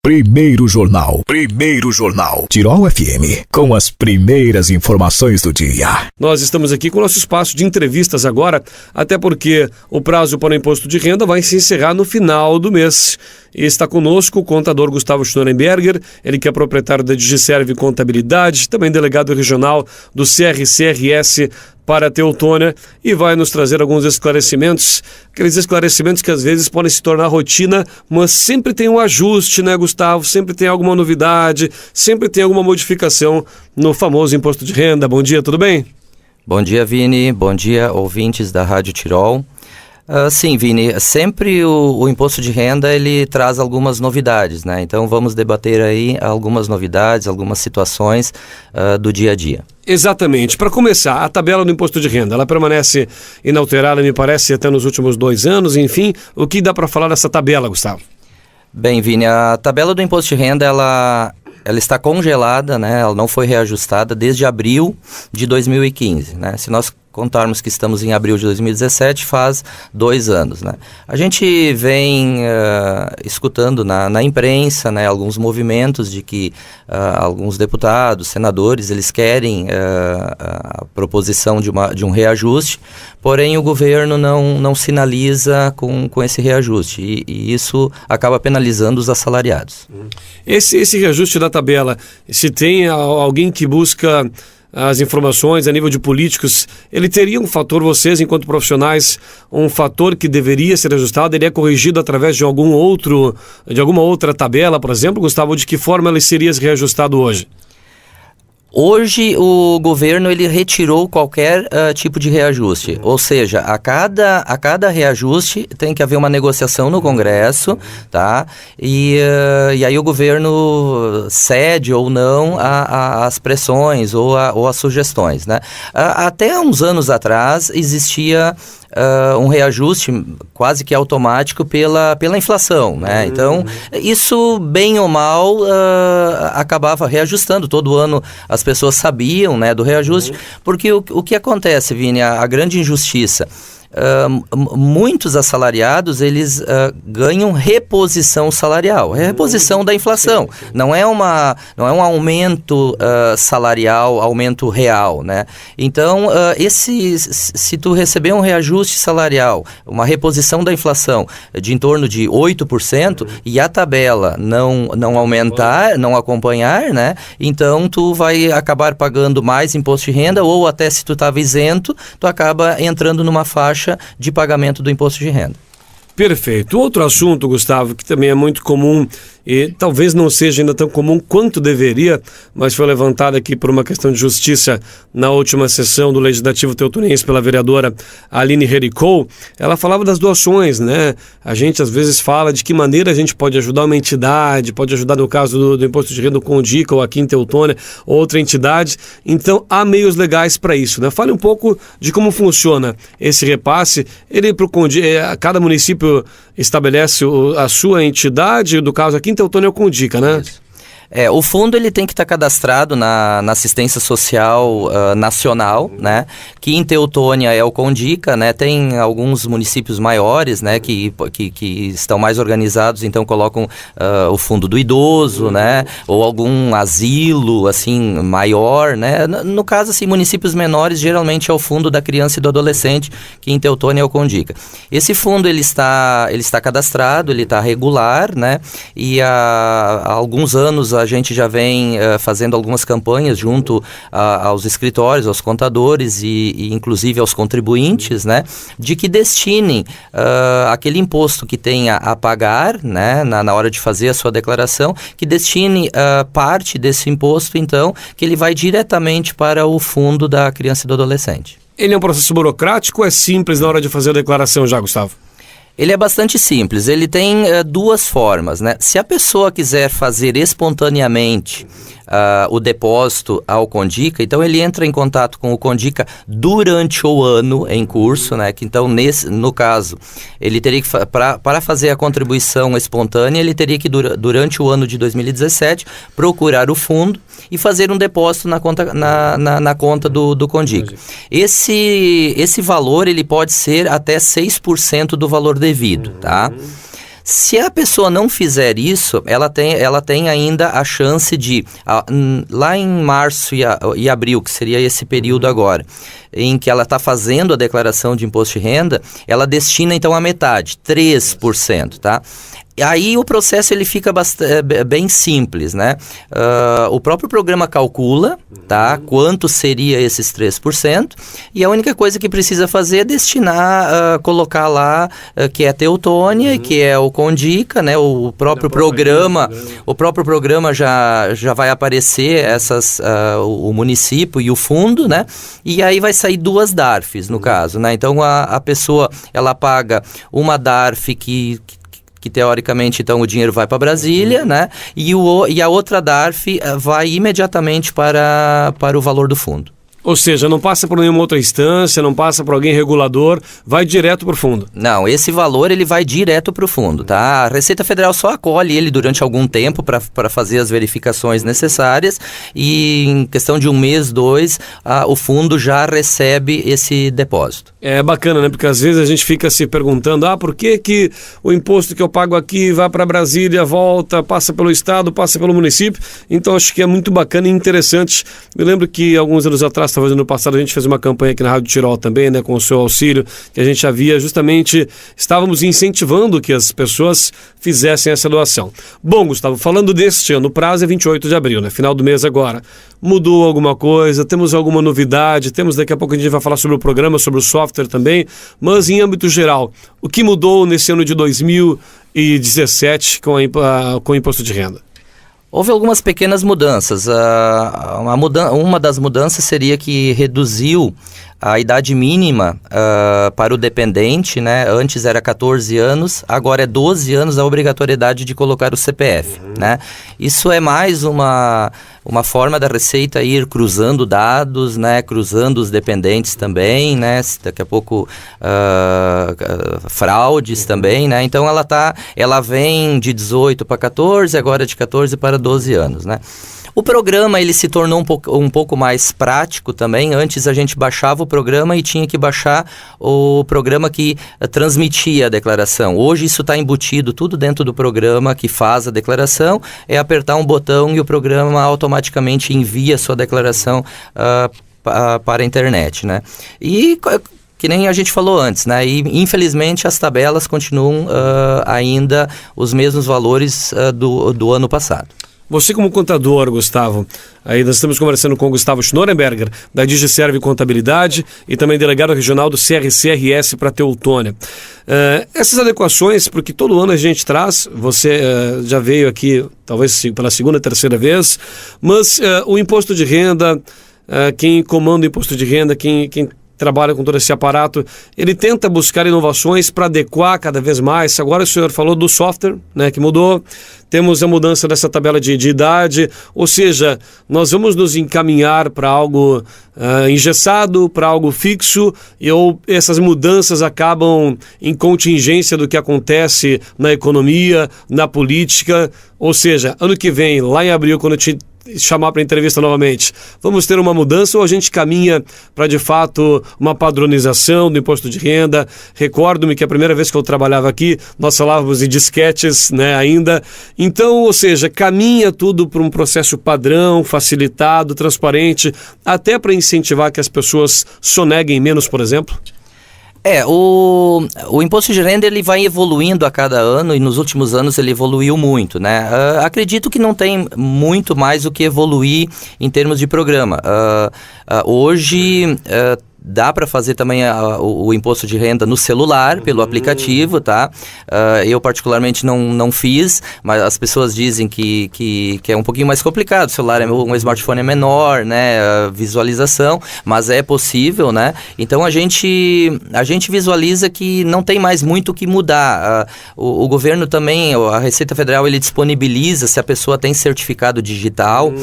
Primeiro Jornal. Tirol FM, com as primeiras informações do dia. Nós estamos aqui com o nosso espaço de entrevistas agora, até porque o prazo para o imposto de renda vai se encerrar no final do mês. E está conosco o contador Gustavo Schnorenberger, ele que é proprietário da Digiserve Contabilidade, também delegado regional do CRCRS para Teutônia, e vai nos trazer alguns esclarecimentos, aqueles esclarecimentos que às vezes podem se tornar rotina, mas sempre tem um ajuste, né, Gustavo? Sempre tem alguma novidade, sempre tem alguma modificação no famoso imposto de renda. Bom dia, tudo bem? Bom dia, Vini. Bom dia, ouvintes da Rádio Tirol. Sim, Vini, sempre o imposto de renda ele traz algumas novidades, né? Então vamos debater aí algumas novidades, algumas situações do dia a dia. Exatamente. Para começar, a tabela do imposto de renda, ela permanece inalterada, me parece, até nos últimos 2 anos, enfim. O que dá para falar dessa tabela, Gustavo? Bem, Vini, a tabela do imposto de renda, ela está congelada, né? Ela não foi reajustada desde abril de 2015, né? Se nós contarmos que estamos em abril de 2017, faz 2 anos, né? A gente vem escutando na imprensa, né, alguns movimentos de que alguns deputados, senadores, eles querem a proposição de um reajuste, porém o governo não sinaliza com esse reajuste e isso acaba penalizando os assalariados. Esse reajuste da tabela, se tem alguém que busca as informações a nível de políticos, ele teria um fator, vocês enquanto profissionais, um fator que deveria ser ajustado, ele é corrigido através de alguma outra tabela, por exemplo, Gustavo, de que forma ele seria reajustado hoje? Hoje o governo ele retirou qualquer tipo de reajuste, ou seja, a cada reajuste tem que haver uma negociação no Congresso, tá? E aí o governo cede ou não às pressões ou às sugestões, né? Até uns anos atrás existia um reajuste quase que automático pela inflação, né? Então, isso, bem ou mal, acabava reajustando. Todo ano as pessoas sabiam, né, do reajuste, porque o que acontece, Vini, a grande injustiça, muitos assalariados, eles ganham reposição salarial, é reposição da inflação, não é um aumento salarial, aumento real, né? Então, se tu receber um reajuste salarial, uma reposição da inflação de em torno de 8% e a tabela não aumentar, não acompanhar, né? Então, tu vai acabar pagando mais imposto de renda ou até se tu estava isento, tu acaba entrando numa faixa de pagamento do imposto de renda. Perfeito. Outro assunto, Gustavo, que também é muito comum e talvez não seja ainda tão comum quanto deveria, mas foi levantado aqui por uma questão de justiça na última sessão do Legislativo Teutoniense pela vereadora Aline Hericou. Ela falava das doações, né? A gente às vezes fala de que maneira a gente pode ajudar uma entidade, pode ajudar no caso do imposto de renda do Condica ou aqui em Teutônia, outra entidade. Então há meios legais para isso, né? Fale um pouco de como funciona esse repasse. Ele pro cada município estabelece a sua entidade, do caso aqui em Teutônia é o Condica, né? Isso. O fundo ele tem que estar cadastrado na assistência social nacional, né? Que em Teutônia é o Condica, né? Tem alguns municípios maiores, né? Que estão mais organizados, então colocam o fundo do idoso, né? Ou algum asilo, assim, maior, né? No caso, assim, municípios menores, geralmente é o fundo da criança e do adolescente, que em Teutônia é o Condica. Esse fundo, ele está cadastrado, ele está regular, né? E há alguns anos a gente já vem fazendo algumas campanhas junto aos escritórios, aos contadores e inclusive aos contribuintes, né, de que destinem aquele imposto que tenha a pagar, né, na hora de fazer a sua declaração, que destine parte desse imposto, então, que ele vai diretamente para o fundo da criança e do adolescente. Ele é um processo burocrático ou é simples na hora de fazer a declaração já, Gustavo? Ele é bastante simples, ele tem 2 formas, né? Se a pessoa quiser fazer espontaneamente o depósito ao Condica, então ele entra em contato com o Condica durante o ano em curso, né? Que então, no caso, ele teria que, para fazer a contribuição espontânea, ele teria que, durante o ano de 2017, procurar o fundo e fazer um depósito na conta do Condica. Esse valor, ele pode ser até 6% do valor devido, tá? Se a pessoa não fizer isso, ela tem ainda a chance de, lá em março e abril, que seria esse período agora, em que ela está fazendo a declaração de imposto de renda, ela destina então a metade, 3%, tá? Aí o processo ele fica bem simples, né? O próprio programa calcula, tá? Quanto seria esses 3%, e a única coisa que precisa fazer é destinar, colocar lá, que é a Teutônia, que é o Condica, né? O próprio programa já vai aparecer o município e o fundo, né? E aí vai sair 2 DARFs, no caso, né? Então a pessoa, ela paga uma DARF que teoricamente, então, o dinheiro vai para Brasília, né? E a outra DARF vai imediatamente para o valor do fundo. Ou seja, não passa por nenhuma outra instância, não passa por alguém regulador, vai direto para o fundo. Não, esse valor ele vai direto para o fundo, tá? A Receita Federal só acolhe ele durante algum tempo para fazer as verificações necessárias e em questão de 1 mês, 2, o fundo já recebe esse depósito. É bacana, né? Porque às vezes a gente fica se perguntando, por que o imposto que eu pago aqui vai para Brasília, volta, passa pelo estado, passa pelo município? Então acho que é muito bacana e interessante. Eu lembro que alguns anos atrás, talvez no passado, a gente fez uma campanha aqui na Rádio Tirol também, né, com o seu auxílio, que a gente havia justamente, estávamos incentivando que as pessoas fizessem essa doação. Bom, Gustavo, falando deste ano, o prazo é 28 de abril, né, final do mês agora. Mudou alguma coisa? Temos alguma novidade? Daqui a pouco a gente vai falar sobre o programa, sobre o software também, mas em âmbito geral, o que mudou nesse ano de 2017 com o imposto de renda? Houve algumas pequenas mudanças. Uma das mudanças seria que reduziu a idade mínima para o dependente, né? Antes era 14 anos, agora é 12 anos a obrigatoriedade de colocar o CPF, né? Isso é mais uma forma da Receita ir cruzando dados, né? Cruzando os dependentes também, né? Daqui a pouco fraudes também, né? Então ela vem de 18 para 14, agora de 14 para 12 anos, né? O programa ele se tornou um pouco mais prático também. Antes a gente baixava o programa e tinha que baixar o programa que transmitia a declaração. Hoje isso está embutido tudo dentro do programa que faz a declaração. É apertar um botão e o programa automaticamente envia a sua declaração para a internet, né? E que nem a gente falou antes, né? E infelizmente as tabelas continuam ainda os mesmos valores do ano passado. Você como contador, Gustavo, aí nós estamos conversando com o Gustavo Schnorenberger, da DigiServe Contabilidade e também delegado regional do CRCRS para Teutônia. Essas adequações, porque todo ano a gente traz, você já veio aqui talvez pela segunda, terceira vez, mas o imposto de renda, quem comanda o imposto de renda, quem trabalha com todo esse aparato, ele tenta buscar inovações para adequar cada vez mais. Agora o senhor falou do software, né, que mudou, temos a mudança dessa tabela de idade, ou seja, nós vamos nos encaminhar para algo engessado, para algo fixo, ou essas mudanças acabam em contingência do que acontece na economia, na política, ou seja, ano que vem, lá em abril, quando eu te chamar para entrevista novamente, vamos ter uma mudança ou a gente caminha para de fato uma padronização do imposto de renda? Recordo-me que a primeira vez que eu trabalhava aqui nós falávamos em disquetes, né, ainda, então, ou seja, caminha tudo para um processo padrão, facilitado, transparente, até para incentivar que as pessoas soneguem menos, por exemplo? O imposto de renda ele vai evoluindo a cada ano e nos últimos anos ele evoluiu muito, né? Acredito que não tem muito mais o que evoluir em termos de programa. Hoje dá para fazer também o imposto de renda no celular, pelo aplicativo, tá? Eu particularmente não fiz, mas as pessoas dizem que é um pouquinho mais complicado. O celular, um smartphone é menor, né? A visualização, mas é possível, né? Então a gente visualiza que não tem mais muito o que mudar. O governo também, a Receita Federal, ele disponibiliza, se a pessoa tem certificado digital,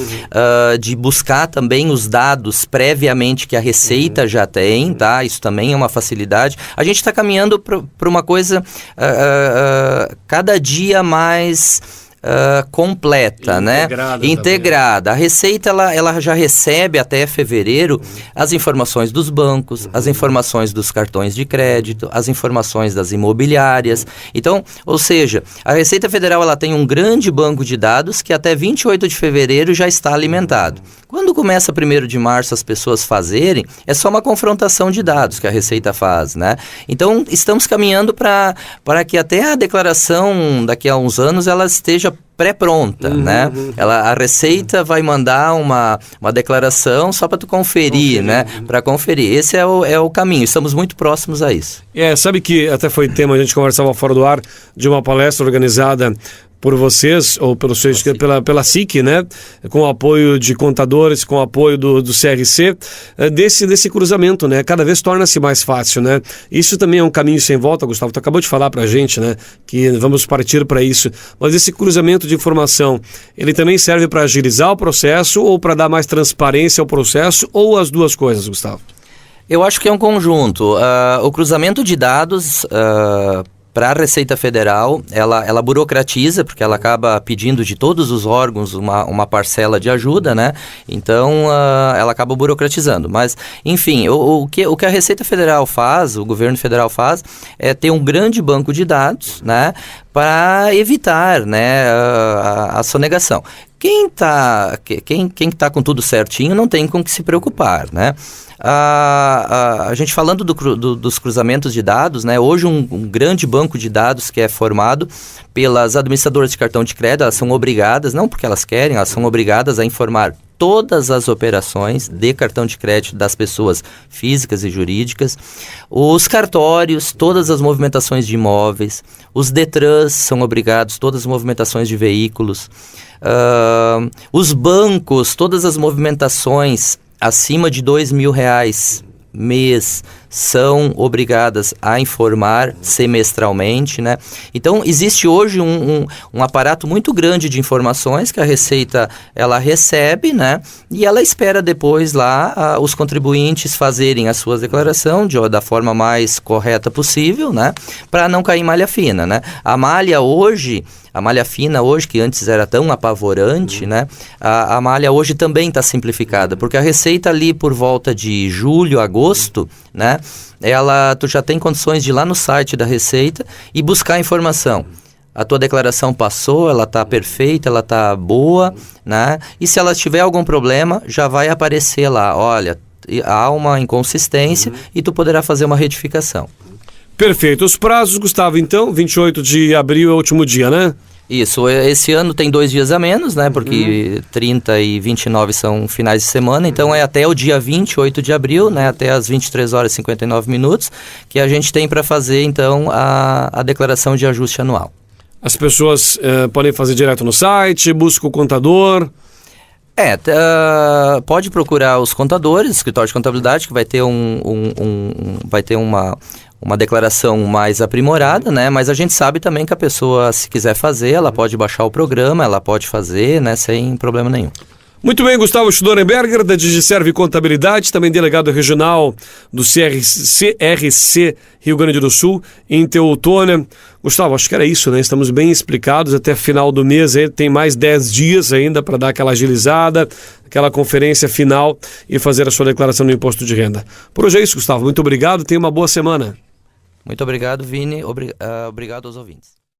de buscar também os dados previamente que a Receita já tem, tá? Isso também é uma facilidade. A gente está caminhando para uma coisa cada dia mais completa, né? Integrada. A Receita ela já recebe até fevereiro as informações dos bancos, as informações dos cartões de crédito, as informações das imobiliárias. Então, ou seja, a Receita Federal ela tem um grande banco de dados que até 28 de fevereiro já está alimentado. Quando começa 1º de março as pessoas fazerem, é só uma confrontação de dados que a Receita faz, né? Então, estamos caminhando para que até a declaração daqui a uns anos ela esteja pré-pronta, né? A Receita vai mandar uma declaração só para tu conferir, né? Para conferir. Esse é o caminho. Estamos muito próximos a isso. Sabe que até foi tema, a gente conversava fora do ar, de uma palestra organizada por vocês, ou pela SIC, né? Com o apoio de contadores, com o apoio do CRC, desse cruzamento, né? Cada vez torna-se mais fácil, né? Isso também é um caminho sem volta, Gustavo. Tu acabou de falar pra gente, né? Que vamos partir para isso. Mas esse cruzamento de informação, ele também serve para agilizar o processo ou para dar mais transparência ao processo, ou as duas coisas, Gustavo? Eu acho que é um conjunto. O cruzamento de dados para a Receita Federal, ela burocratiza, porque ela acaba pedindo de todos os órgãos uma parcela de ajuda, né? Então, ela acaba burocratizando. Mas, enfim, o que a Receita Federal faz, o governo federal faz, é ter um grande banco de dados, né? Para evitar, né, a sonegação. Quem tá com tudo certinho não tem com que se preocupar, né? A gente falando dos cruzamentos de dados, né? Hoje um grande banco de dados que é formado pelas administradoras de cartão de crédito, elas são obrigadas, não porque elas querem, elas são obrigadas a informar todas as operações de cartão de crédito das pessoas físicas e jurídicas, os cartórios, todas as movimentações de imóveis, os DETRANs são obrigados, todas as movimentações de veículos, os bancos, todas as movimentações acima de R$2.000 mês são obrigadas a informar semestralmente, né? Então, existe hoje um aparato muito grande de informações que a Receita, ela recebe, né? E ela espera depois lá os contribuintes fazerem a sua declaração da forma mais correta possível, né? Para não cair em malha fina, né? A malha fina hoje, que antes era tão apavorante, né? A malha hoje também está simplificada, porque a Receita ali por volta de julho, agosto, né? Tu já tem condições de ir lá no site da Receita e buscar informação. A tua declaração passou, ela está perfeita, ela está boa, né? E se ela tiver algum problema, já vai aparecer lá, olha, há uma inconsistência e tu poderá fazer uma retificação. Perfeito. Os prazos, Gustavo, então, 28 de abril é o último dia, né? Isso, esse ano tem 2 dias a menos, né? Porque 30 e 29 são finais de semana, então é até o dia 28 de abril, né? Até as 23 horas e 59 minutos, que a gente tem para fazer, então, a declaração de ajuste anual. As pessoas podem fazer direto no site, busca o contador... Pode procurar os contadores, escritório de contabilidade, que vai ter vai ter uma declaração mais aprimorada, né? Mas a gente sabe também que a pessoa, se quiser fazer, ela pode baixar o programa, ela pode fazer, né? Sem problema nenhum. Muito bem, Gustavo Schlorenberger, da Digiserve Contabilidade, também delegado regional do CRC Rio Grande do Sul, em Teutônia. Gustavo, acho que era isso, né? Estamos bem explicados, até final do mês aí, tem mais 10 dias ainda para dar aquela agilizada, aquela conferência final e fazer a sua declaração do imposto de renda. Por hoje é isso, Gustavo. Muito obrigado, tenha uma boa semana. Muito obrigado, Vini. Obrigado aos ouvintes.